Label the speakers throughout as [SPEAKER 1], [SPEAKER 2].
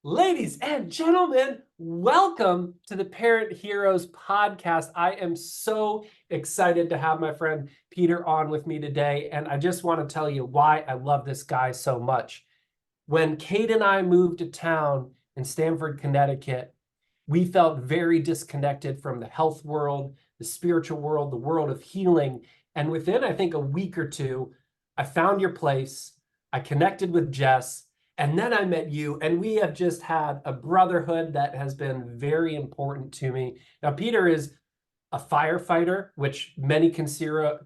[SPEAKER 1] Ladies and gentlemen, welcome to the Parent Heroes podcast. I am so excited to have my friend Peter on with me today, and I just want to tell you why I love this guy so much. When Kate and I moved to town in Stamford, Connecticut, we felt very disconnected from the health world, the spiritual world, the world of healing. And within, I think, a week or two, I found your place. I connected with Jess, and then I met you, and we have just had a brotherhood that has been very important to me. Now, Peter is a firefighter, which many consider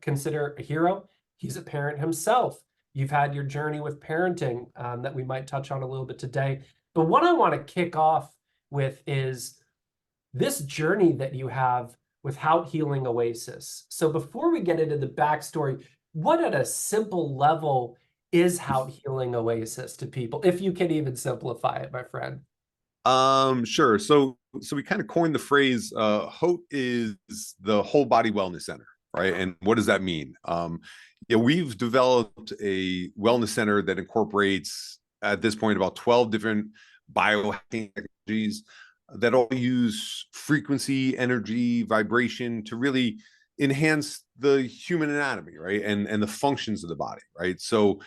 [SPEAKER 1] a hero. He's a parent himself. You've had your journey with parenting that we might touch on a little bit today. But what I want to kick off with is this journey that you have with Haute Healing Oasis. So before we get into the backstory, what at a simple level is Haute Healing Oasis to people, if you can even simplify it, my friend?
[SPEAKER 2] Sure. So we kind of coined the phrase, Haute is the whole body wellness center, right? And what does that mean? Yeah, we've developed a wellness center that incorporates at this point about 12 different biohacking technologies that all use frequency, energy, vibration to really enhance the human anatomy, right? And the functions of the body, right? So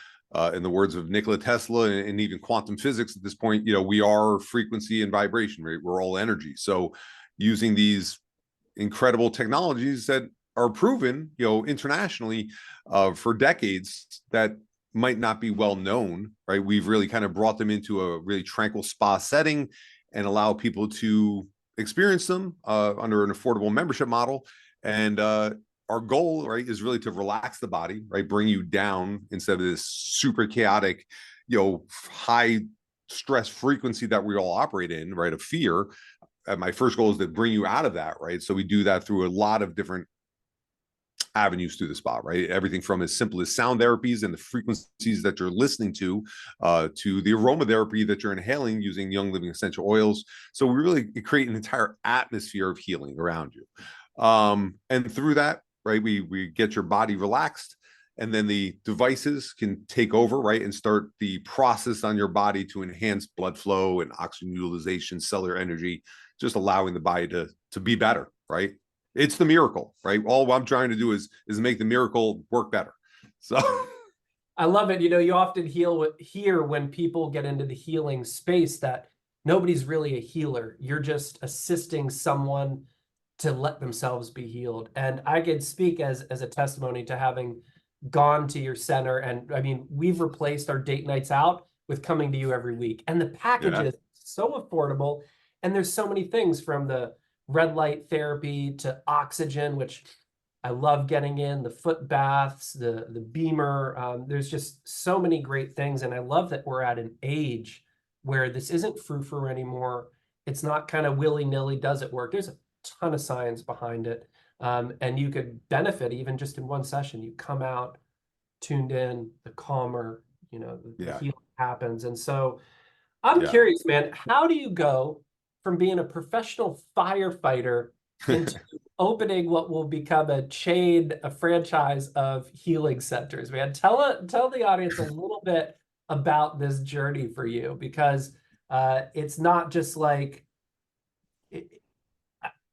[SPEAKER 2] in the words of Nikola Tesla and even quantum physics at this point, we are frequency and vibration, right? We're all energy. So using these incredible technologies that are proven, internationally for decades that might not be well known, right? We've really kind of brought them into a really tranquil spa setting and allow people to experience them under an affordable membership model. And our goal, right, is really to relax the body, right, bring you down instead of this super chaotic, high stress frequency that we all operate in, right, of fear. My first goal is to bring you out of that, right? So we do that through a lot of different avenues through the spa, right? Everything from as simple as sound therapies and the frequencies that you're listening to the aromatherapy that you're inhaling using Young Living essential oils. So we really create an entire atmosphere of healing around you. And through that, right, we get your body relaxed, and then the devices can take over, right, and start the process on your body to enhance blood flow and oxygen utilization, cellular energy, just allowing the body to be better, right? It's the miracle, right? All I'm trying to do is make the miracle work better. So
[SPEAKER 1] I love it. You often hear when people get into the healing space that nobody's really a healer. You're just assisting someone to let themselves be healed. And I can speak as a testimony to having gone to your center. And I mean, we've replaced our date nights out with coming to you every week. And the package
[SPEAKER 2] yeah,
[SPEAKER 1] is so affordable. And there's so many things, from the red light therapy to oxygen, which I love getting in, the foot baths, the beamer. There's just so many great things. And I love that we're at an age where this isn't frou-frou anymore. It's not kind of willy-nilly, does it work? There's a ton of science behind it. And you could benefit even just in one session. You come out tuned in, the calmer, the
[SPEAKER 2] yeah,
[SPEAKER 1] healing happens. And so I'm
[SPEAKER 2] yeah.
[SPEAKER 1] curious, man, how do you go from being a professional firefighter into opening what will become a franchise of healing centers, man? Tell the audience a little bit about this journey for you, because it's not just like it,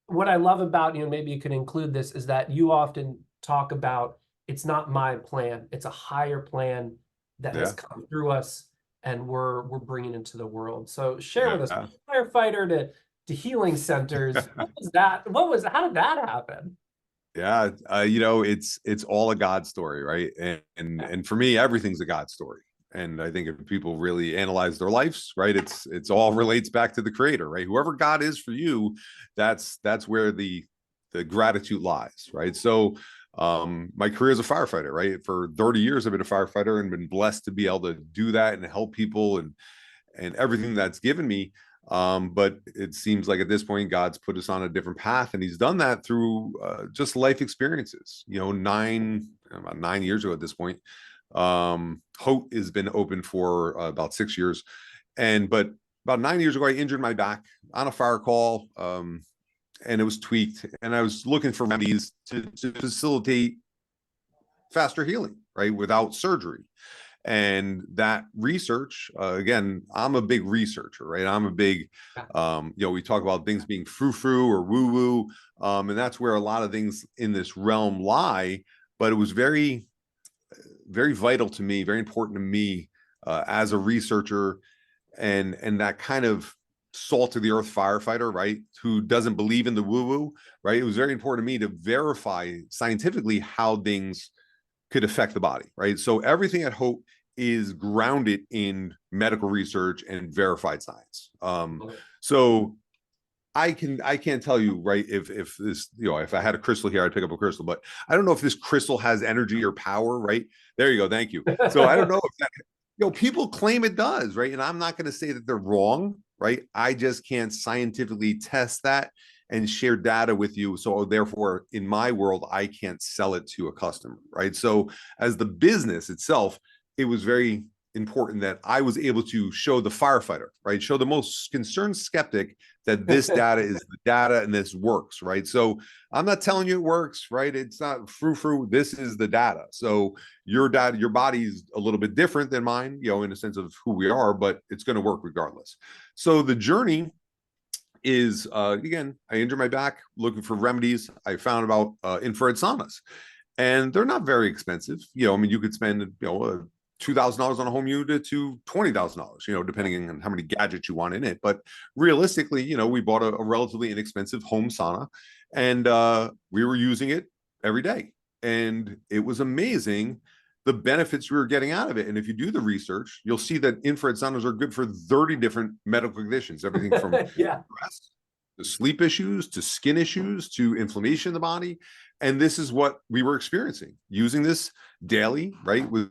[SPEAKER 1] what I love about you, and maybe you can include this, is that you often talk about it's not my plan, it's a higher plan that has
[SPEAKER 2] Yeah,
[SPEAKER 1] come through us, and we're bringing into the world. So share with us,
[SPEAKER 2] yeah.
[SPEAKER 1] firefighter to healing centers. What was that? How did that happen?
[SPEAKER 2] Yeah, it's all a God story, right? And for me, everything's a God story. And I think if people really analyze their lives, right, it's all relates back to the Creator, right? Whoever God is for you, that's where the gratitude lies, right? So, my career as a firefighter, right? For 30 years, I've been a firefighter and been blessed to be able to do that and help people and everything that's given me. But it seems like at this point, God's put us on a different path, and He's done that through just life experiences. About 9 years ago at this point, Haute has been open for about 6 years, but about 9 years ago, I injured my back on a fire call, and it was tweaked, and I was looking for remedies to facilitate faster healing, right, without surgery. And that research, again, I'm a big researcher, right? I'm a big, we talk about things being frou-frou or woo-woo. And that's where a lot of things in this realm lie. But it was very, very vital to me, very important to me as a researcher, and that kind of salt of the earth firefighter, right? Who doesn't believe in the woo-woo, right? It was very important to me to verify scientifically how things could affect the body, right? So everything at Hope is grounded in medical research and verified science. So I can't tell you, right, if this, if I had a crystal here, I'd pick up a crystal, but I don't know if this crystal has energy or power, right? There you go. Thank you. So I don't know if that, people claim it does, right? And I'm not going to say that they're wrong, right? I just can't scientifically test that and share data with you. So therefore, in my world, I can't sell it to a customer, right? So as the business itself, it was very important that I was able to show the firefighter, right? Show the most concerned skeptic that this data is the data and this works, right? So I'm not telling you it works, right? It's not frou-frou. This is the data. So your data, your body's a little bit different than mine, in a sense of who we are, but it's going to work regardless. So the journey is, again, I injured my back looking for remedies. I found about infrared saunas, and they're not very expensive. You could spend, $2,000 on a home unit to $20,000, depending on how many gadgets you want in it. But realistically, we bought a relatively inexpensive home sauna, and we were using it every day. And it was amazing the benefits we were getting out of it. And if you do the research, you'll see that infrared saunas are good for 30 different medical conditions, everything from stress to sleep issues, to skin issues, to inflammation in the body. And this is what we were experiencing. Using this daily, right, was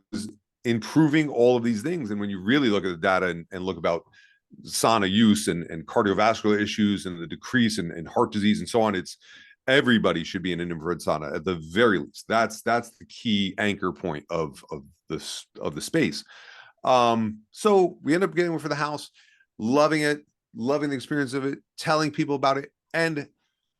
[SPEAKER 2] improving all of these things. And when you really look at the data and look about sauna use and cardiovascular issues and the decrease in heart disease and so on, it's everybody should be in an infrared sauna at the very least. That's the key anchor point of the space. So we end up getting one for the house, loving it, loving the experience of it, telling people about it. And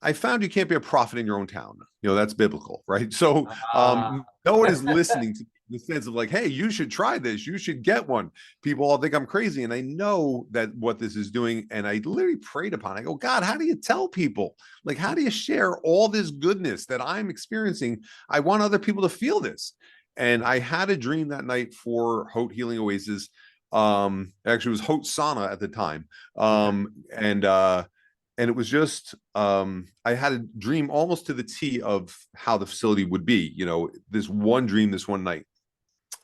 [SPEAKER 2] I found you can't be a prophet in your own town. That's biblical, right? So no one is listening to the sense of like, hey, you should try this. You should get one. People all think I'm crazy. And I know that what this is doing. And I literally prayed upon it. I go, God, how do you tell people? Like, how do you share all this goodness that I'm experiencing? I want other people to feel this. And I had a dream that night for Haute Healing Oasis. Actually, it was Haute Sauna at the time. And it was just, I had a dream almost to the T of how the facility would be, this one dream, this one night.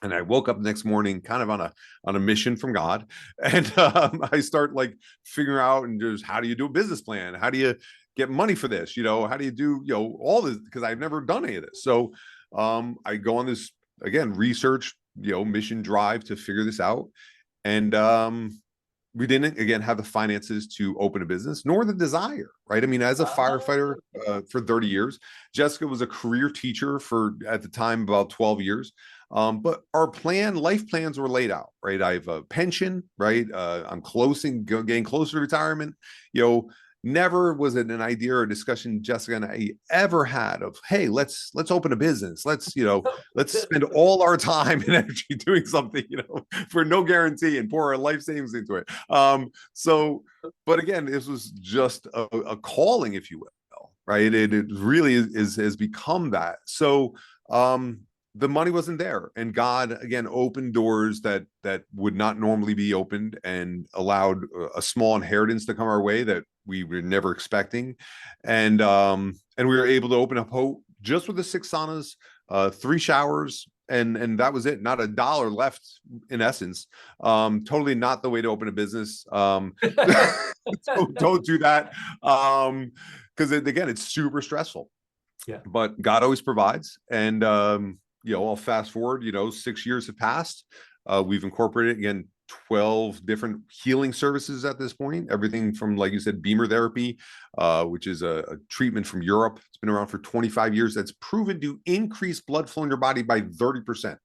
[SPEAKER 2] And I woke up the next morning kind of on a mission from God. And I start like figuring out and just, how do you do a business plan? How do you get money for this? How do you do, all this? Because I've never done any of this. So I go on this, again, research, mission drive to figure this out. And we didn't, again, have the finances to open a business, nor the desire, right? I mean, as a firefighter for 30 years, Jessica was a career teacher for, at the time, about 12 years. But our life plans were laid out, right? I have a pension, right? I'm getting closer to retirement. Never was it an idea or a discussion Jessica and I ever had of, hey, let's open a business. Let's spend all our time and energy doing something, for no guarantee and pour our life savings into it. But again, this was just a calling, if you will, right? It really has become that. So the money wasn't there, and God again opened doors that would not normally be opened, and allowed a small inheritance to come our way that we were never expecting. And we were able to open up Hope just with the 6 saunas, 3 showers, and that was it. Not a dollar left, in essence. Totally not the way to open a business. Don't do that, because again, it's super stressful.
[SPEAKER 1] Yeah.
[SPEAKER 2] But God always provides. And I'll fast forward, 6 years have passed. We've incorporated, again, 12 different healing services at this point. Everything from, like you said, beamer therapy, which is a treatment from Europe. It's been around for 25 years. That's proven to increase blood flow in your body by 30%.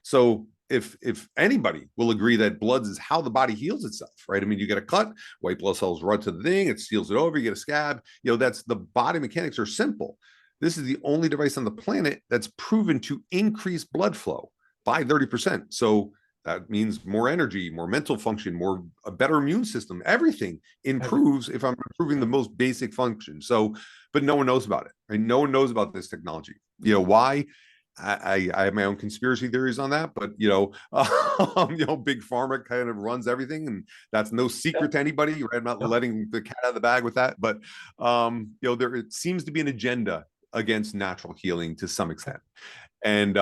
[SPEAKER 2] So if anybody will agree that blood is how the body heals itself, right? I mean, you get a cut, white blood cells run to the thing, it seals it over, you get a scab. That's the body mechanics are simple. This is the only device on the planet that's proven to increase blood flow by 30%. So That means more energy, more mental function, a better immune system. Everything improves if I'm improving the most basic function. So, but no one knows about it, right? No one knows about this technology. Why? I have my own conspiracy theories on that, but big pharma kind of runs everything, and that's no secret to anybody. Right? I'm not letting the cat out of the bag with that, but there it seems to be an agenda against natural healing to some extent. And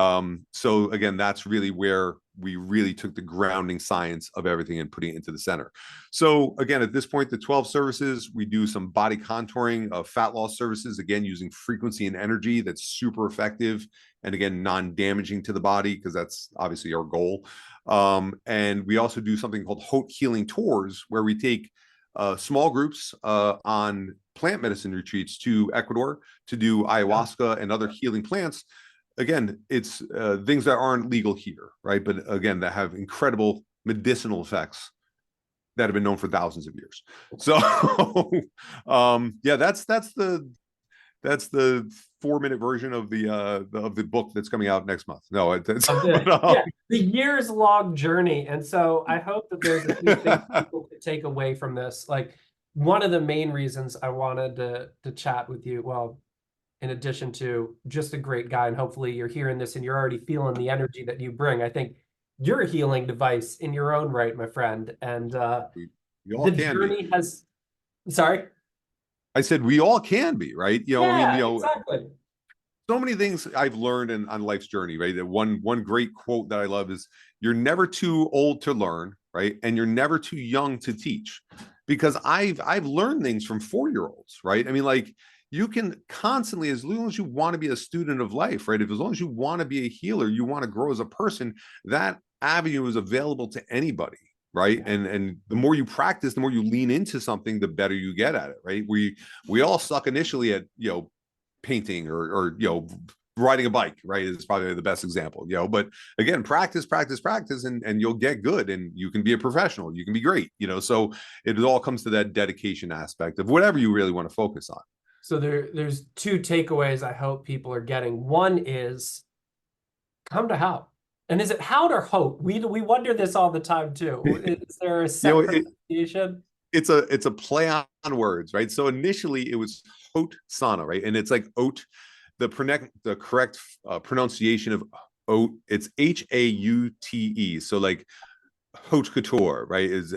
[SPEAKER 2] so again, that's really where we really took the grounding science of everything and putting it into the center. So again, at this point, the 12 services, we do some body contouring of fat loss services, again, using frequency and energy that's super effective. And again, non-damaging to the body, because that's obviously our goal. And we also do something called Haute Healing Tours, where we take small groups on plant medicine retreats to Ecuador to do ayahuasca and other healing plants. Again, it's things that aren't legal here, right? But again, that have incredible medicinal effects that have been known for thousands of years. So, that's the 4-minute version of the book that's coming out next month. No,
[SPEAKER 1] the years-long journey. And so I hope that there's a few things people could take away from this. Like, one of the main reasons I wanted to chat with you, well, in addition to just a great guy, and hopefully you're hearing this and you're already feeling the energy that you bring. I think you're a healing device in your own right, my friend. And
[SPEAKER 2] we all
[SPEAKER 1] the
[SPEAKER 2] can
[SPEAKER 1] journey
[SPEAKER 2] be.
[SPEAKER 1] has, sorry?
[SPEAKER 2] I said we all can be, right?
[SPEAKER 1] Exactly.
[SPEAKER 2] So many things I've learned on life's journey, right? That one great quote that I love is, "You're never too old to learn, right? And you're never too young to teach." Because I've learned things from 4-year-olds, right? I mean, like, you can constantly, as long as you want to be a student of life, right? As long as you want to be a healer, you want to grow as a person, that avenue is available to anybody, right? And the more you practice, the more you lean into something, the better you get at it, right? We all suck initially at painting or riding a bike, right? Is probably the best example, but again, practice, and you'll get good, and you can be a professional, you can be great, so it all comes to that dedication aspect of whatever you really want to focus on.
[SPEAKER 1] So there's 2 takeaways I hope people are getting. One is, come to Haute. And is it Haute or Haute? We wonder this all the time too. Is there a set pronunciation?
[SPEAKER 2] It's a play on words, right? So initially it was Haute Sana, right? And it's like oat. The correct pronunciation of oat, it's Haute. So like haute couture, right, is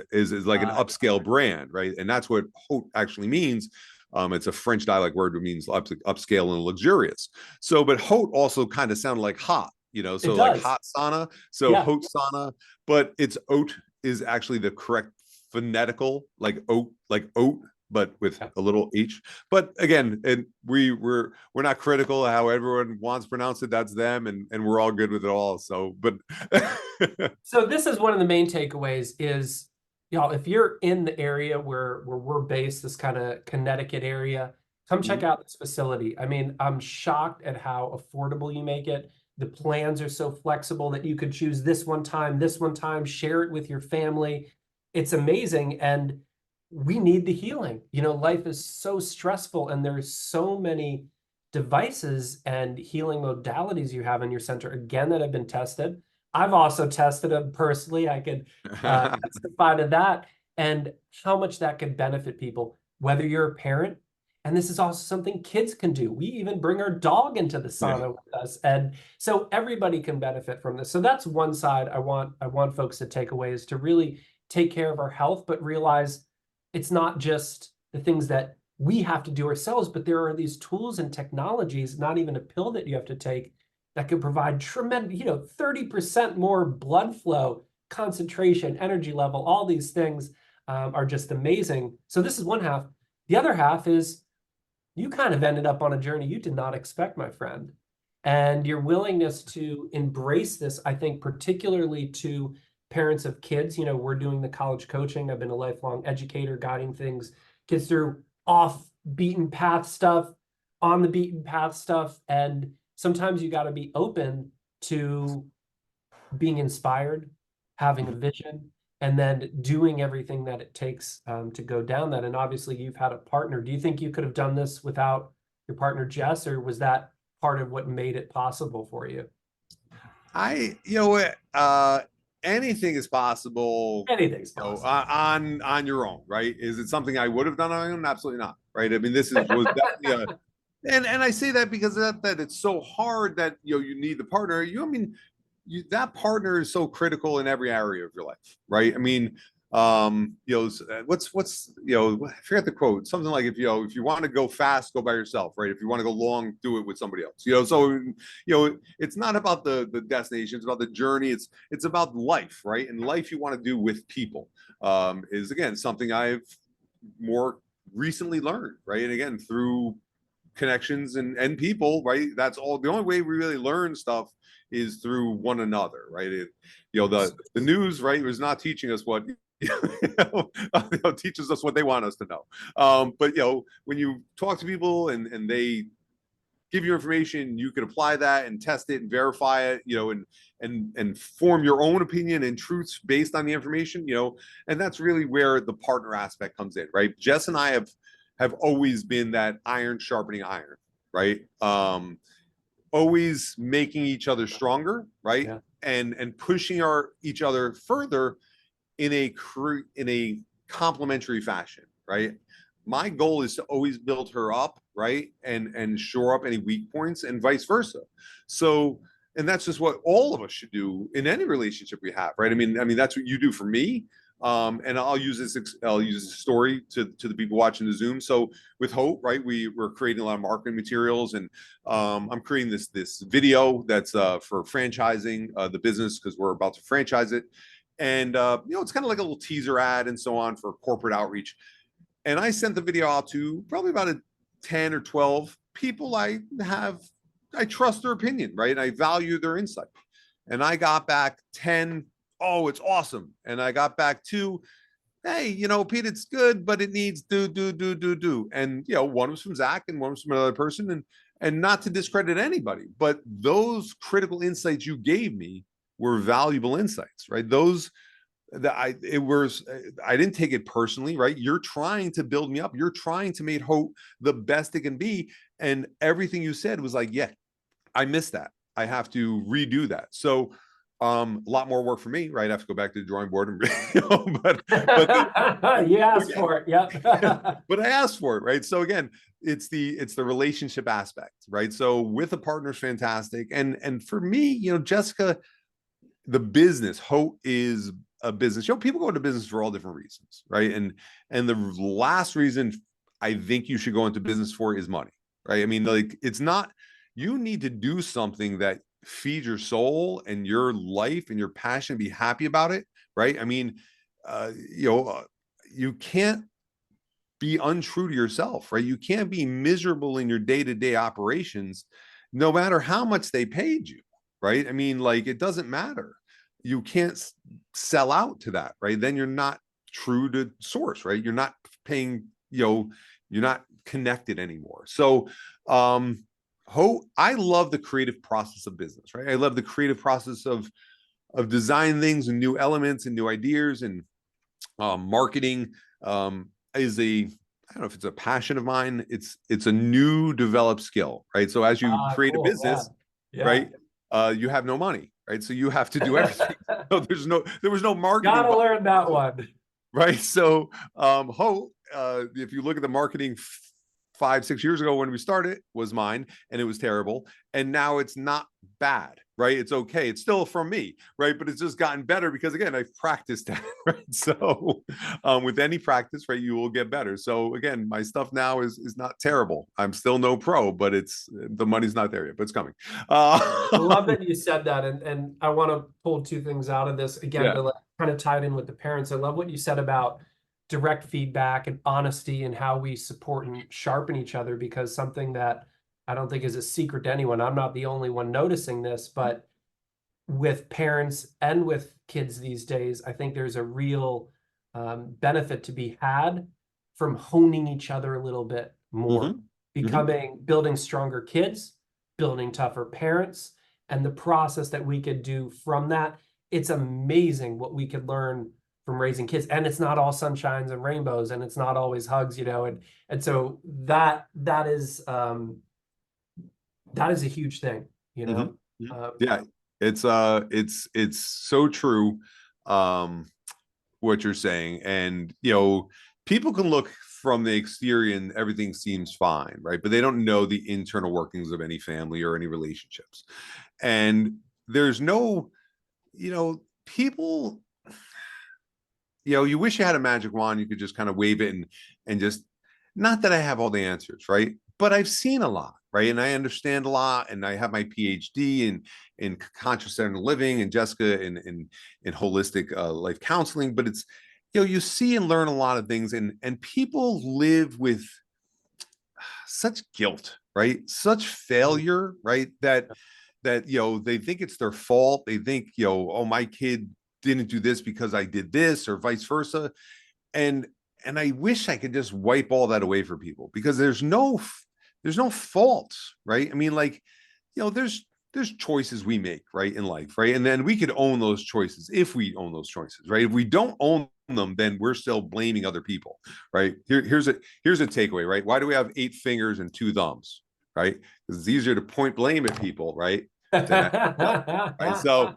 [SPEAKER 2] like an upscale brand, right? And that's what haute actually means. It's a French dialect word that means upscale and luxurious. So, but haute also kind of sounded like hot, so like hot sauna. So haute sauna, but it's oat is actually the correct phonetical, like oat, but with a little h. But again, and we're not critical of how everyone wants to pronounce it. That's them, and we're all good with it all. So, but
[SPEAKER 1] so this is one of the main takeaways is, if you're in the area where we're based, this kind of Connecticut area, come check out this facility. I mean, I'm shocked at how affordable you make it. The plans are so flexible that you could choose this one time, share it with your family. It's amazing. And we need the healing. Life is so stressful, and there's so many devices and healing modalities you have in your center, again, that have been tested. I've also tested them personally. I could testify to that, and how much that could benefit people, whether you're a parent. And this is also something kids can do. We even bring our dog into the sauna with us. And so everybody can benefit from this. So that's one side I want folks to take away, is to really take care of our health, but realize it's not just the things that we have to do ourselves, but there are these tools and technologies, not even a pill that you have to take, that can provide tremendous, 30% more blood flow, concentration, energy level. All these things are just amazing. So this is one half. The other half is, you kind of ended up on a journey you did not expect, my friend. And your willingness to embrace this, I think, particularly to parents of kids. We're doing the college coaching. I've been a lifelong educator, guiding kids through off beaten path stuff, on the beaten path stuff. And sometimes you got to be open to being inspired, having a vision, and then doing everything that it takes to go down that. And obviously you've had a partner. Do you think you could have done this without your partner, Jess, or was that part of what made it possible for you?
[SPEAKER 2] anything is possible,
[SPEAKER 1] Anything's possible.
[SPEAKER 2] on your own, right? Is it something I would have done on my own? Absolutely not, right? I mean, was definitely a, and I say that because of that it's so hard that you need the partner. I mean, that partner is so critical in every area of your life, right? I mean, what's I forget the quote, something like, if you want to go fast, go by yourself, right? If you want to go long, do it with somebody else. So it's not about the destination, it's about the journey. It's about life, right? And life you want to do with people is, again, something I've more recently learned, right? And again, through connections and people, right? That's all. The only way we really learn stuff is through one another, right? The news, right, was not teaching us what teaches us what they want us to know. But when you talk to people and they give you information, you can apply that and test it and verify it, and form your own opinion and truths based on the information, and that's really where the partner aspect comes in, right? Jess and I have always been that iron sharpening iron, right? Always making each other stronger, right?
[SPEAKER 1] Yeah.
[SPEAKER 2] And pushing each other further in a complementary fashion, right? My goal is to always build her up, right? And shore up any weak points and vice versa. So, and that's just what all of us should do in any relationship we have, right? I mean, that's what you do for me. And I'll use this story to the people watching the Zoom. So with Hope, right, we're creating a lot of marketing materials, and I'm creating this video that's for franchising the business, because we're about to franchise it. And it's kind of like a little teaser ad and so on for corporate outreach. And I sent the video out to probably about 10 or 12 people I trust their opinion, right? And I value their insight. And I got back 10, oh, it's awesome. And I got back 2, hey, Pete, it's good, but it needs do. And one was from Zach and one was from another person. And not to discredit anybody, but those critical insights you gave me were valuable insights, right? Those that I didn't take it personally, right? You're trying to build me up. You're trying to make Hope the best it can be. And everything you said was like, yeah, I missed that. I have to redo that. So a lot more work for me, right? I have to go back to the drawing board and
[SPEAKER 1] You asked for it. Yep.
[SPEAKER 2] but I asked for it, right? So again, it's the relationship aspect, right? So with a partner's fantastic. And for me, Jessica, the business, Hope is a business. People go into business for all different reasons, right? And the last reason I think you should go into business for is money, right? I mean, like, it's not, you need to do something that feeds your soul and your life and your passion, be happy about it, right? I mean, you can't be untrue to yourself, right? You can't be miserable in your day-to-day operations, no matter how much they paid you, right? I mean, like, it doesn't matter. You can't sell out to that, right? Then you're not true to source, right? You're not paying, you're not connected anymore. So, I love the creative process of business, right? I love the creative process of design things and new elements and new ideas, and marketing is I don't know if it's a passion of mine. It's a new developed skill, right? So as you create
[SPEAKER 1] Cool.
[SPEAKER 2] a business,
[SPEAKER 1] Yeah.
[SPEAKER 2] right, you have no money, right? So you have to do everything. So there was no marketing.
[SPEAKER 1] Gotta learn that one.
[SPEAKER 2] Right. So Hope, if you look at the marketing 5-6 years ago when we started, was mine, and it was terrible. And now it's not bad, right? It's okay. It's still from me, right? But it's just gotten better because, again, I've practiced that, right? So with any practice, right, you will get better. So again, my stuff now is not terrible. I'm still no pro, but the money's not there yet, but it's coming.
[SPEAKER 1] I love that you said that. And I want to pull 2 things out of this again,
[SPEAKER 2] Yeah.
[SPEAKER 1] to kind of tie it in with the parents. I love what you said about direct feedback and honesty and how we support and sharpen each other, because something that I don't think is a secret to anyone. I'm not the only one noticing this, but with parents and with kids these days, I think there's a real benefit to be had from honing each other a little bit more, building stronger kids, building tougher parents, and the process that we could do from that. It's amazing what we could learn from raising kids. And it's not all sunshines and rainbows, and it's not always hugs, and so that is a huge thing,
[SPEAKER 2] Yeah. It's so true. Um, what you're saying. And, you know, people can look from the exterior and everything seems fine, right? But they don't know the internal workings of any family or any relationships. And there's no, you know, people, you know, you wish you had a magic wand, you could just kind of wave it and just, not that I have all the answers, right? But I've seen a lot, right? And I understand a lot, and I have my PhD in conscious centered living, and Jessica in holistic life counseling. But it's, you know, you see and learn a lot of things, and people live with such guilt, right? Such failure, right? That you know, they think it's their fault. They think, you know, oh, my kid didn't do this because I did this, or vice versa. And I wish I could just wipe all that away for people, because there's no fault, right? I mean, like, you know, there's choices we make, right, in life, right? And then we could own those choices if we own those choices, right? If we don't own them, then we're still blaming other people, right? Here's a takeaway, right? Why do we have 8 fingers and 2 thumbs, right? Because it's easier to point blame at people, right, than at ourselves, right? So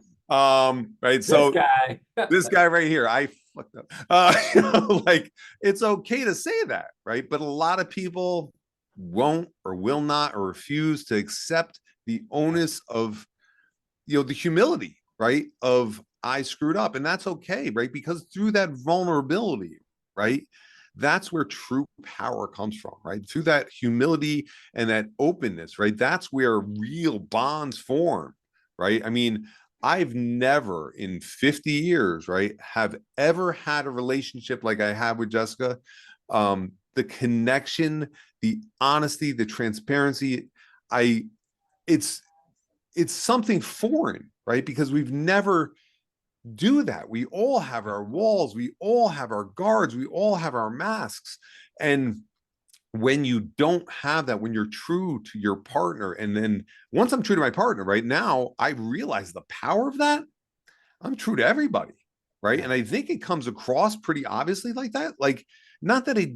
[SPEAKER 2] right,
[SPEAKER 1] This
[SPEAKER 2] so
[SPEAKER 1] guy.
[SPEAKER 2] this guy right here, I fucked up. You know, like, it's okay to say that, right? But a lot of people won't, or will not, or refuse to accept the onus of, you know, the humility, right? Of, I screwed up, and that's okay, right? Because through that vulnerability, right, that's where true power comes from, right? Through that humility and that openness, right? That's where real bonds form, right? I mean, I've never in 50 years, right, have ever had a relationship like I have with Jessica. The connection, the honesty, the transparency, I it's something foreign, right? Because we've never do that. We all have our walls, we all have our guards, we all have our masks. And when you don't have that, when you're true to your partner, and then once I'm true to my partner, right now, I realize the power of that. I'm true to everybody, right? And I think it comes across pretty obviously like that. Like, not that I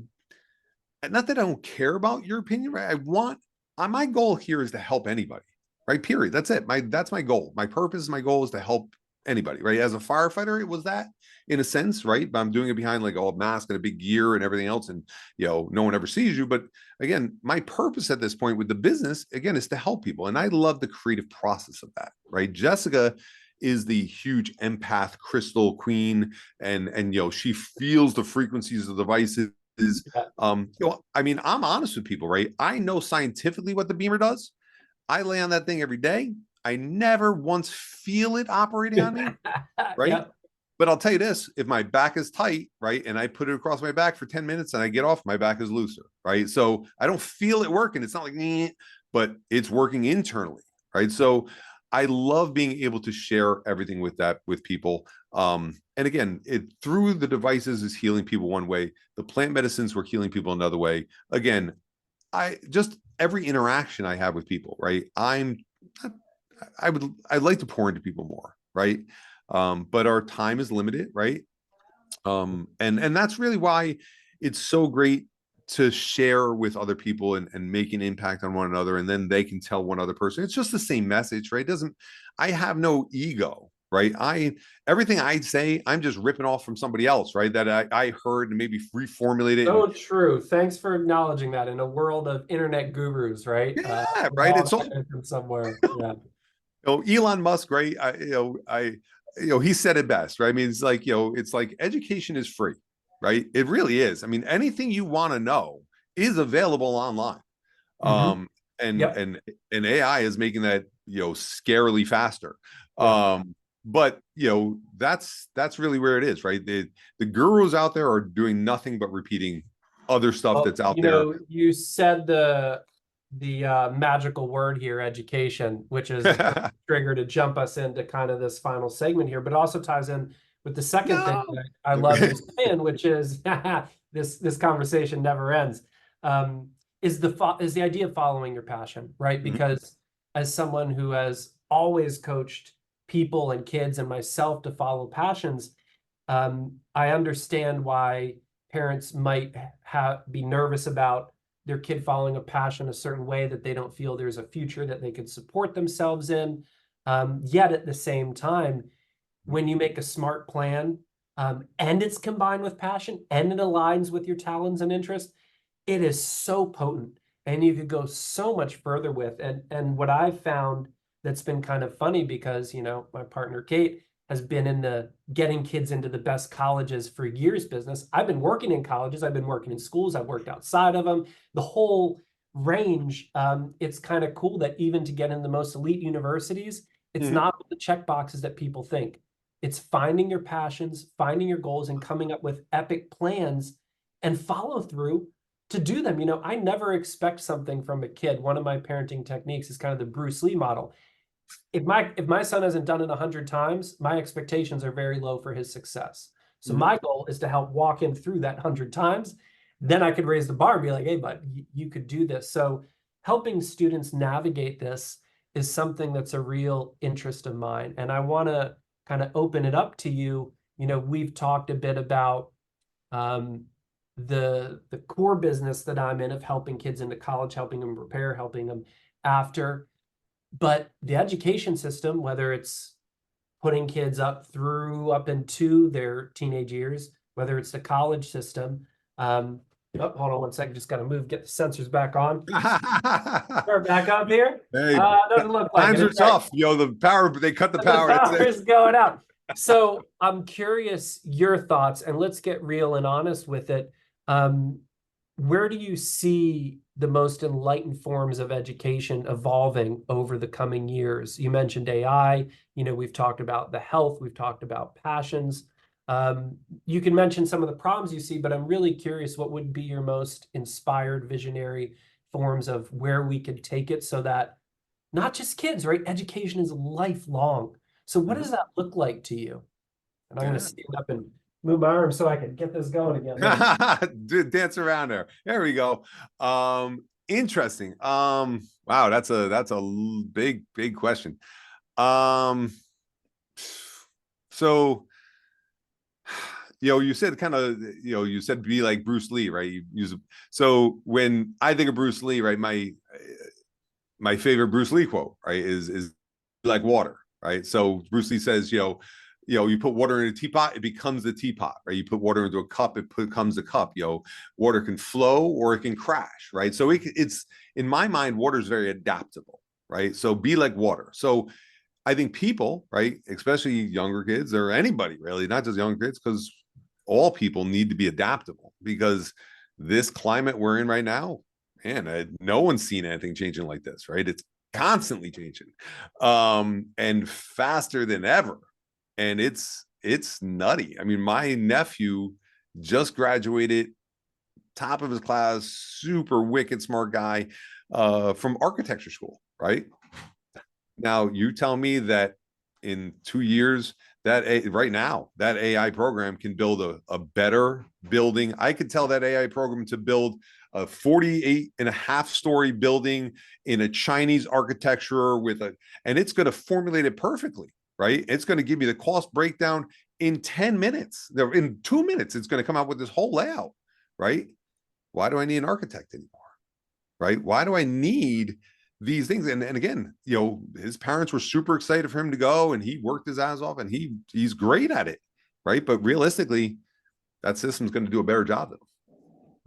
[SPEAKER 2] not that I don't care about your opinion, right? I want, my goal here is to help anybody, right? Period. That's it. That's my goal. My purpose, my goal is to help anybody, right? As a firefighter, it was that, in a sense, right? But I'm doing it behind like a mask and a big gear and everything else, and, you know, no one ever sees you. But again, my purpose at this point with the business, again, is to help people, and I love the creative process of that, right? Jessica is the huge empath crystal queen, and you know, she feels the frequencies of the devices. You know, I mean, I'm honest with people, right? I know scientifically what the beamer does. I lay on that thing every day. I never once feel it operating on me, right?
[SPEAKER 1] Yep.
[SPEAKER 2] But I'll tell you this, if my back is tight, right, and I put it across my back for 10 minutes and I get off, my back is looser, right? So I don't feel it working. It's not like, but it's working internally, right? So I love being able to share everything with that with people. And again, it through the devices is healing people one way. The plant medicines were healing people another way. Again, I just every interaction I have with people, right? I'd like to pour into people more, right? But our time is limited, right? And that's really why it's so great to share with other people and make an impact on one another, and then they can tell one other person. It's just the same message, right? It doesn't, I have no ego, right? Everything I say, I'm just ripping off from somebody else, right? That I heard and maybe reformulate it.
[SPEAKER 1] So true. Thanks for acknowledging that in a world of internet gurus, right?
[SPEAKER 2] Yeah,
[SPEAKER 1] We
[SPEAKER 2] right.
[SPEAKER 1] all
[SPEAKER 2] It's
[SPEAKER 1] got
[SPEAKER 2] all,
[SPEAKER 1] it from somewhere. Yeah.
[SPEAKER 2] you know, Elon Musk, right? He said it best, right? I mean, it's like, you know, it's like education is free, right? It really is. I mean, anything you want to know is available online.
[SPEAKER 1] Mm-hmm.
[SPEAKER 2] Um, and
[SPEAKER 1] Yep.
[SPEAKER 2] AI is making that, you know, scarily faster.
[SPEAKER 1] Yeah.
[SPEAKER 2] But you know, that's really where it is, right? The gurus out there are doing nothing but repeating other stuff
[SPEAKER 1] Well,
[SPEAKER 2] that's out
[SPEAKER 1] you
[SPEAKER 2] there.
[SPEAKER 1] know, you said the magical word here, education, which is a perfect trigger to jump us into kind of this final segment here, but also ties in with the second thing
[SPEAKER 2] No.
[SPEAKER 1] that I love you saying, which is this conversation never ends. Is the idea of following your passion, right?
[SPEAKER 2] Mhm.
[SPEAKER 1] Because as someone who has always coached people and kids and myself to follow passions, I understand why parents might be nervous about their kid following a passion a certain way that they don't feel there's a future that they could support themselves in. Yet at the same time, when you make a smart plan, and it's combined with passion and it aligns with your talents and interests, it is so potent, and you could go so much further with. And what I've found that's been kind of funny, because my partner Kate has been in the getting kids into the best colleges for years business. I've been working in colleges, I've been working in schools, I've worked outside of them, the whole range. It's kind of cool that even to get in the most elite universities, it's
[SPEAKER 2] Mhm.
[SPEAKER 1] not the check boxes that people think. It's finding your passions, finding your goals, and coming up with epic plans and follow through to do them. I never expect something from a kid. One of my parenting techniques is kind of the Bruce Lee model. If my son hasn't done it 100 times, my expectations are very low for his success. So
[SPEAKER 2] Mhm.
[SPEAKER 1] my goal is to help walk him through that 100 times. Then I could raise the bar and be like, hey, bud, you could do this. So helping students navigate this is something that's a real interest of mine. And I want to kind of open it up to you. We've talked a bit about um, the core business that I'm in, of helping kids into college, helping them prepare, helping them after. But the education system, whether it's putting kids up into their teenage years, whether it's the college system. Oh, hold on one second, just got to get the sensors back on. Start back up here.
[SPEAKER 2] Hey,
[SPEAKER 1] Doesn't look like
[SPEAKER 2] times
[SPEAKER 1] it.
[SPEAKER 2] are
[SPEAKER 1] It's all right.
[SPEAKER 2] tough. The power, they cut the
[SPEAKER 1] The
[SPEAKER 2] power.
[SPEAKER 1] power is going out. So I'm curious your thoughts, and let's get real and honest with it. Um, where do you see the most enlightened forms of education evolving over the coming years? You mentioned AI, we've talked about the health, we've talked about passions. You can mention some of the problems you see, but I'm really curious, what would be your most inspired visionary forms of where we could take it, so that not just kids, right? Education is lifelong. So what does
[SPEAKER 2] Mhm.
[SPEAKER 1] that look like to you? And I'm going to
[SPEAKER 2] Yeah.
[SPEAKER 1] stand up and move my arm so I can get this going again. There we go.
[SPEAKER 2] Dance around there. There we go. Interesting. Wow, that's a big question. Um, so you said kind of, you said be like Bruce Lee, right? You use so when I think of Bruce Lee, right, my favorite Bruce Lee quote, right, is like water, right? So Bruce Lee says, you put water in a teapot, it becomes a teapot, right? You put water into a cup, it becomes a cup. Water can flow or it can crash, right? So it's in my mind, water is very adaptable, right? So be like water. So I think people, right, especially younger kids or anybody really, not just younger kids, because all people need to be adaptable, because this climate we're in right now, man, no one's seen anything changing like this, right? It's constantly changing, and faster than ever, and it's nutty. I mean, my nephew just graduated, top of his class, super wicked smart guy, from architecture school, right? Now, you tell me that in 2 years, right now, that AI program can build a better building. I could tell that AI program to build a 48 and a half story building in a Chinese architecture and it's going to formulate it perfectly, right? It's going to give you the cost breakdown in 10 minutes. In 2 minutes, it's going to come out with this whole layout, right? Why do I need an architect anymore? Right? Why do I need these things? And again, his parents were super excited for him to go, and he worked his ass off, and he's great at it, right? But realistically, that system's going to do a better job than him.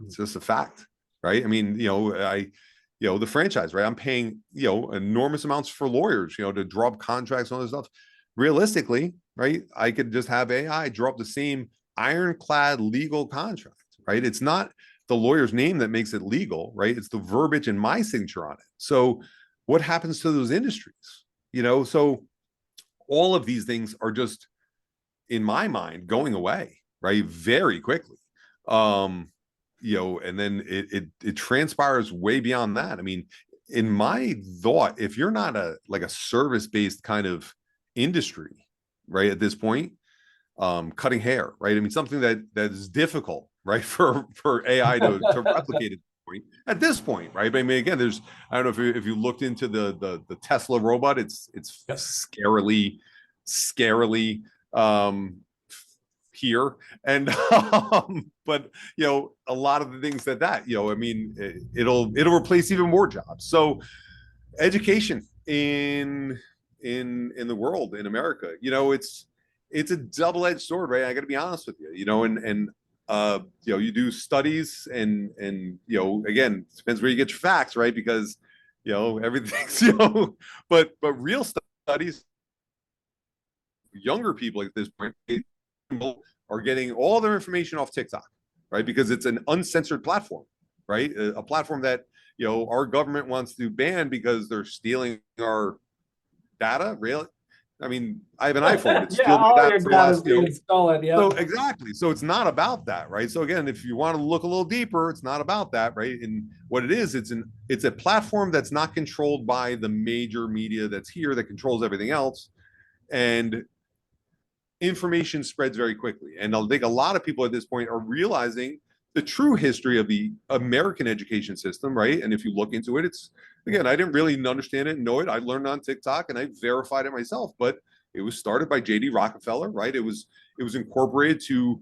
[SPEAKER 2] It's just a fact, right? I mean, the franchise, right? I'm paying, enormous amounts for lawyers, to draw up contracts and all this stuff. Realistically, right? I could just have AI draw up the same ironclad legal contract, right? It's not the lawyer's name that makes it legal, right? It's the verbiage and my signature on it. So what happens to those industries? So all of these things are just, in my mind, going away, right? Very quickly. And then it transpires way beyond that. I mean, in my thought, if you're not a service-based kind of industry, right, at this point, cutting hair, right? I mean, something that is difficult, right, for AI to replicate at this point, right? But I mean, again, I don't know if you looked into the Tesla robot, it's
[SPEAKER 1] Yep.
[SPEAKER 2] scarily here, and but a lot of the things I mean, it'll replace even more jobs. So education in the world, in America. It's a double-edged sword, right? I got to be honest with you. You do studies, and again, it depends where you get your facts, right? Because everything's but real studies, younger people at this point are getting all their information off TikTok, right? Because it's an uncensored platform, right? A platform that our government wants to ban because they're stealing our data. Really? I mean, I have an iPhone. It's
[SPEAKER 1] Yeah,
[SPEAKER 2] still
[SPEAKER 1] all
[SPEAKER 2] data
[SPEAKER 1] your
[SPEAKER 2] for the
[SPEAKER 1] data is
[SPEAKER 2] last,
[SPEAKER 1] being stolen. Yeah.
[SPEAKER 2] so exactly. So it's not about that, right? So again, if you want to look a little deeper, it's not about that, right? And what it is, it's a platform that's not controlled by the major media that's here that controls everything else. And information spreads very quickly. And I think a lot of people at this point are realizing the true history of the American education system, right? And if you look into it, it's, again, I didn't really understand it and know it. I learned on TikTok and I verified it myself, but it was started by J.D. Rockefeller, right? It was incorporated to,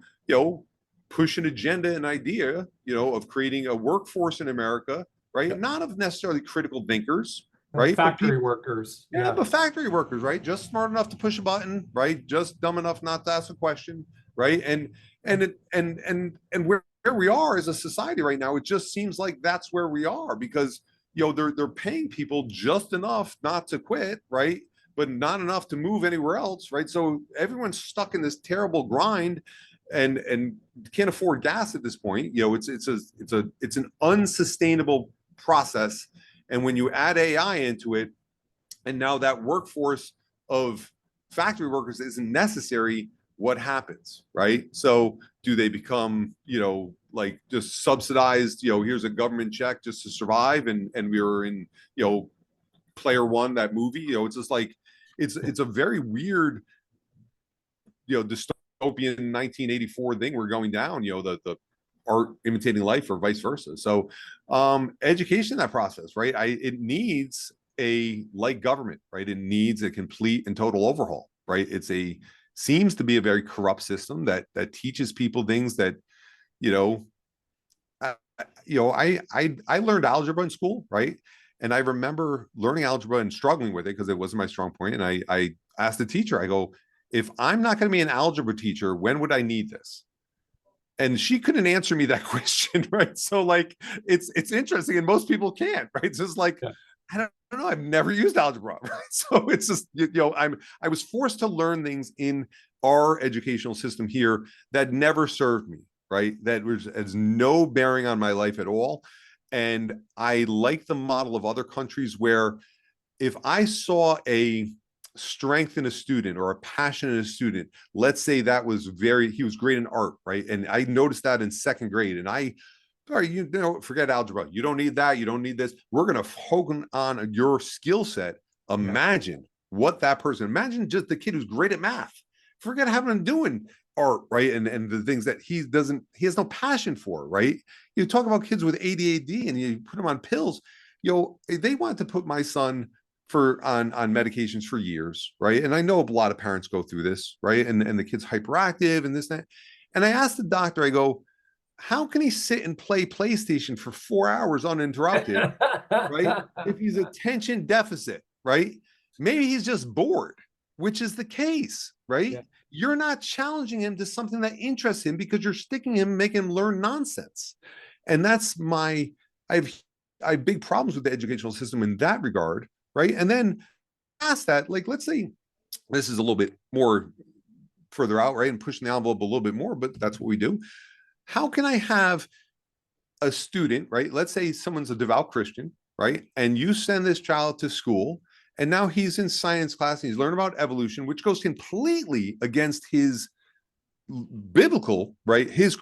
[SPEAKER 2] push an agenda, an idea, of creating a workforce in America, right?
[SPEAKER 1] Yep.
[SPEAKER 2] Not of necessarily critical thinkers, right? But
[SPEAKER 1] Factory
[SPEAKER 2] people,
[SPEAKER 1] workers.
[SPEAKER 2] yeah, but factory workers, right? Just smart enough to push a button, right? Just dumb enough not to ask a question, right? And where we are as a society right now, it just seems like that's where we are, because they're paying people just enough not to quit, right? But not enough to move anywhere else, right? So everyone's stuck in this terrible grind, and can't afford gas at this point. It's an unsustainable process. And when you add AI into it, and now that workforce of factory workers isn't necessary, what happens, right? So do they become like just subsidized, here's a government check just to survive, and we were in Player One, that movie. It's just like it's a very weird dystopian 1984 thing we're going down, the art imitating life, or vice versa. So education, that process, right? It needs a like government, right? It needs a complete and total overhaul, right? Seems to be a very corrupt system that teaches people things that you know I learned algebra in school, right? And I remember learning algebra and struggling with it because it wasn't my strong point. And I asked the teacher, I go, if I'm not going to be an algebra teacher, when would I need this? And she couldn't answer me that question, right? So like it's interesting, and most people can't, right? It's just like,
[SPEAKER 1] Yeah.
[SPEAKER 2] I don't know, I've never used algebra, right? So it's just I was forced to learn things in our educational system here that never served me, right? That has no bearing on my life at all. And I like the model of other countries where if I saw a strength in a student or a passion in a student, let's say he was great in art, right? And I noticed that in second grade, and all right, forget algebra. You don't need that. You don't need this. We're going to focus on your skill set. Imagine imagine just the kid who's great at math. Forget having him doing art, right? And the things that he has no passion for, right? You talk about kids with ADHD and you put them on pills. They want to put my son on medications for years, right? And I know a lot of parents go through this, right? And the kid's hyperactive and this, that. And I asked the doctor, I go, how can he sit and play PlayStation for 4 hours uninterrupted, right? If he's attention deficit, right? Maybe he's just bored, which is the case, right?
[SPEAKER 1] Yeah.
[SPEAKER 2] You're not challenging him to something that interests him because you're sticking him, making him learn nonsense. And that's I have big problems with the educational system in that regard, right? And then past that, like, let's say this is a little bit more further out, right? And pushing the envelope a little bit more, but that's what we do. How can I have a student, right? Let's say someone's a devout Christian, right? And you send this child to school, and now he's in science class and he's learning about evolution, which goes completely against his biblical, right? His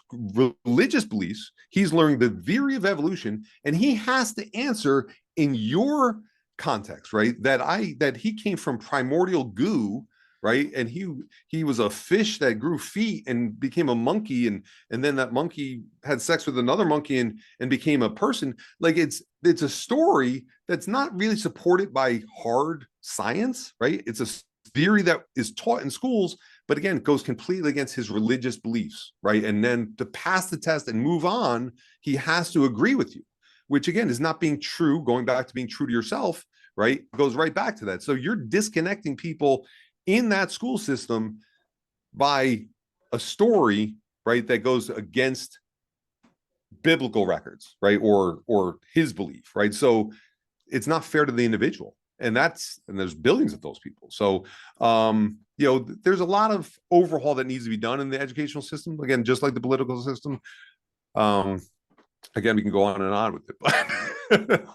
[SPEAKER 2] religious beliefs. He's learning the theory of evolution, and he has to answer in your context, right? That he came from primordial goo, right? And he was a fish that grew feet and became a monkey, and then that monkey had sex with another monkey and became a person. Like it's a story that's not really supported by hard science, right? It's a theory that is taught in schools, but again, it goes completely against his religious beliefs, right? And then to pass the test and move on, he has to agree with you, which again is not being true, going back to being true to yourself, right, goes right back to that. So you're disconnecting people in that school system by a story, right, that goes against biblical records, right, or his belief, right? So it's not fair to the individual, and there's billions of those people. So there's a lot of overhaul that needs to be done in the educational system, again, just like the political system. Again, we can go on with it, but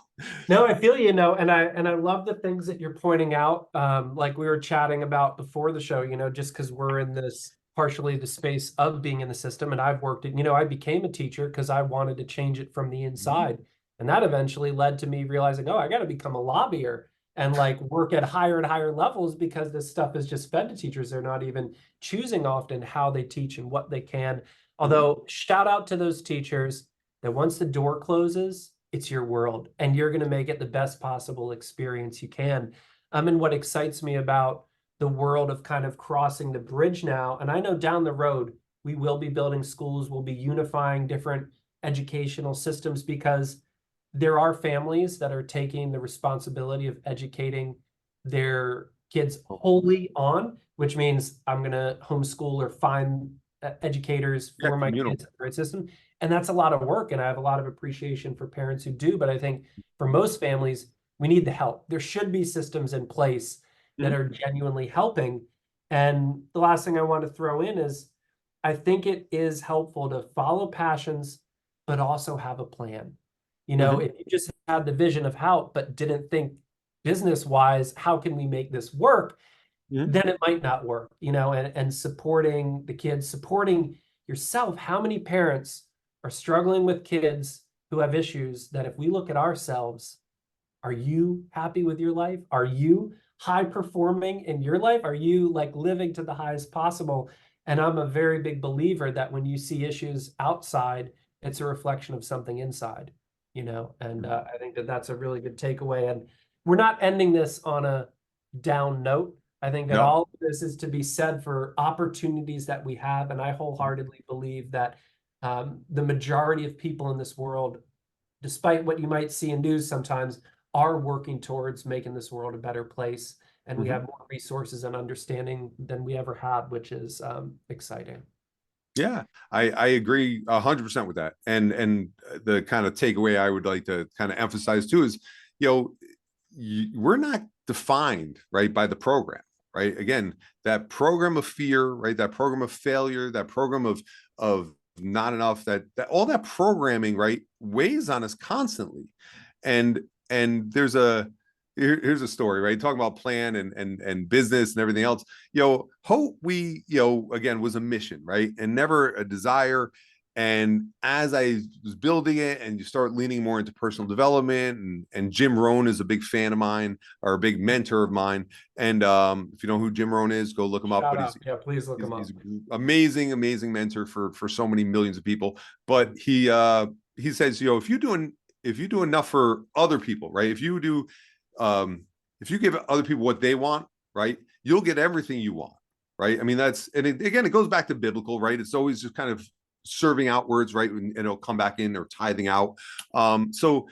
[SPEAKER 1] No, I feel and I love the things that you're pointing out. Like we were chatting about before the show, just because we're in this partially the space of being in the system, and I've worked it. I became a teacher because I wanted to change it from the inside, and that eventually led to me realizing, oh, I got to become a lobbyer and like work at higher and higher levels because this stuff is just fed to teachers. They're not even choosing often how they teach and what they can. Although, shout out to those teachers that once the door closes, it's your world and you're going to make it the best possible experience you can. And what excites me about the world of kind of crossing the bridge now, and I know down the road, we will be building schools, we'll be unifying different educational systems because there are families that are taking the responsibility of educating their kids wholly on, which means I'm going to homeschool or find educators for my kids in the right system. And that's a lot of work. And I have a lot of appreciation for parents who do. But I think for most families, we need the help. There should be systems in place that are genuinely helping. And the last thing I want to throw in is I think it is helpful to follow passions, but also have a plan. If you just had the vision of how, but didn't think business wise, how can we make this work? Then it might not work, and supporting the kids, supporting yourself. How many parents are struggling with kids who have issues that if we look at ourselves, are you happy with your life? Are you high performing in your life? Are you like living to the highest possible? And I'm a very big believer that when you see issues outside, it's a reflection of something inside, and I think that that's a really good takeaway. And we're not ending this on a down note. I think that all of this is to be said for opportunities that we have. And I wholeheartedly believe that the majority of people in this world, despite what you might see in news sometimes, are working towards making this world a better place. And we have more resources and understanding than we ever had, which is exciting.
[SPEAKER 2] Yeah, I agree 100% with that. And the kind of takeaway I would like to kind of emphasize too is, we're not defined, right, by the program, right? Again, that program of fear, right? That program of failure, that program of not enough, that all that programming, right, weighs on us constantly. And here's a story, right? Talking about plan and business and everything else. Hope again was a mission, right? And never a desire. And as I was building it, and you start leaning more into personal development, and Jim Rohn is a big fan of mine, or a big mentor of mine. And if you know who Jim Rohn is, go look him up. But
[SPEAKER 1] Yeah, please look him up.
[SPEAKER 2] He's an amazing mentor for so many millions of people. But he says, if you do enough for other people, right? If you give other people what they want, right, you'll get everything you want, right? I mean, again, it goes back to biblical, right? It's always just kind of serving outwards, right? And it'll come back in, or tithing out. So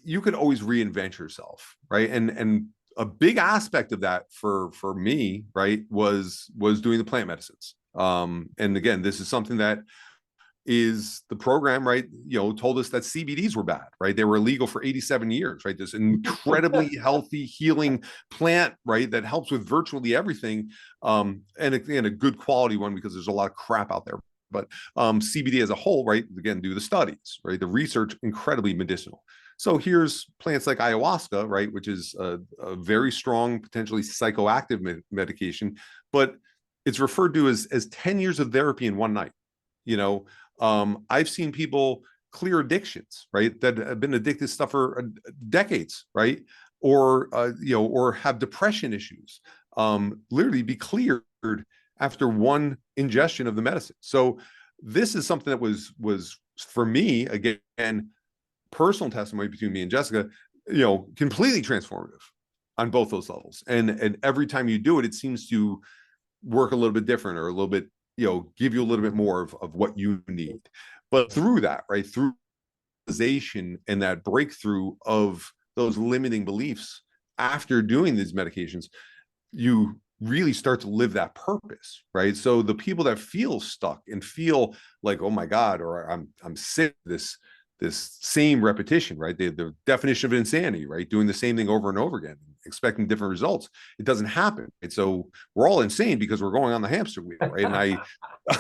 [SPEAKER 2] you could always reinvent yourself, right? And a big aspect of that for me, right, was doing the plant medicines. And again, this is something that is the program, right, told us that CBDs were bad, right? They were illegal for 87 years, right? This incredibly healthy healing plant, right, that helps with virtually everything. And again, a good quality one, because there's a lot of crap out there. But CBD as a whole, right, again, do the studies, right? The research, incredibly medicinal. So here's plants like ayahuasca, right, which is a very strong, potentially psychoactive medication, but it's referred to as 10 years of therapy in one night. I've seen people clear addictions, right, that have been addicted to stuff for decades, right, or have depression issues, literally be cleared after one ingestion of the medicine. So this is something that was for me, again, personal testimony between me and Jessica, completely transformative on both those levels. And every time you do it, it seems to work a little bit different, or a little bit, give you a little bit more of what you need. But through that, right, through realization and that breakthrough of those limiting beliefs, after doing these medications, you really start to live that purpose, right? So the people that feel stuck and feel like, oh my God, or I'm sick of this same repetition, right? The definition of insanity, right? Doing the same thing over and over again, expecting different results. It doesn't happen. And so we're all insane because we're going on the hamster wheel, right? And I,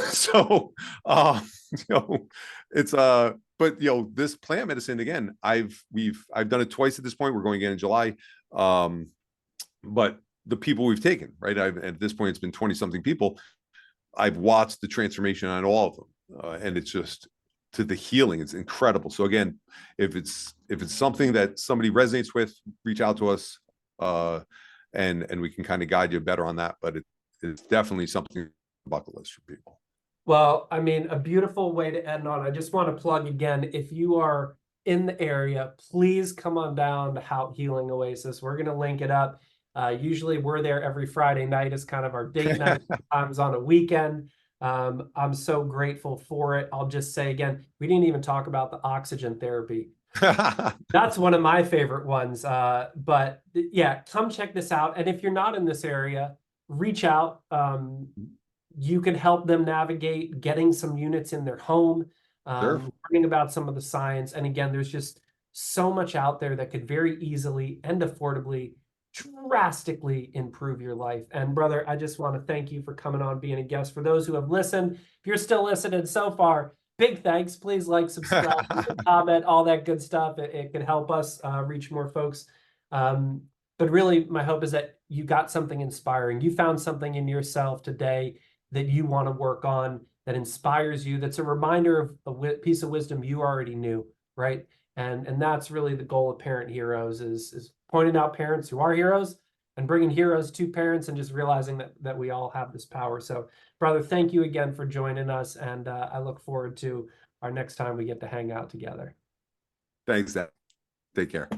[SPEAKER 2] so, you know, it's, but you know, this plant medicine, again, I've done it twice at this point. We're going again in July. But the people we've taken, right? At this point, it's been 20 something people. I've watched the transformation on all of them. And it's just, to the healing, it's incredible. So again, if it's something that somebody resonates with, reach out to us, and we can kind of guide you better on that. But it's definitely something bucket list for people.
[SPEAKER 1] Well, I mean, a beautiful way to end on. I just want to plug again, if you are in the area, please come on down to Haute Healing Oasis. We're going to link it up. Usually we're there every Friday night as kind of our date night, sometimes on a weekend. I'm so grateful for it. I'll just say again, we didn't even talk about the oxygen therapy. That's one of my favorite ones. But yeah, come check this out. And if you're not in this area, reach out. You can help them navigate getting some units in their home,
[SPEAKER 2] Sure.
[SPEAKER 1] learning about some of the science. And again, there's just so much out there that could very easily and affordably drastically improve your life. And brother, I just want to thank you for coming on, being a guest. For those who have listened, if you're still listening so far, big thanks. Please like, subscribe, comment, all that good stuff. It can help us reach more folks. But really, my hope is that you got something inspiring. You found something in yourself today that you want to work on, that inspires you, that's a reminder of a piece of wisdom you already knew, right? And that's really the goal of Parent Heroes, is pointing out parents who are heroes and bringing heroes to parents, and just realizing that we all have this power. So, brother, thank you again for joining us, and I look forward to our next time we get to hang out together.
[SPEAKER 2] Thanks, Dad. Take care.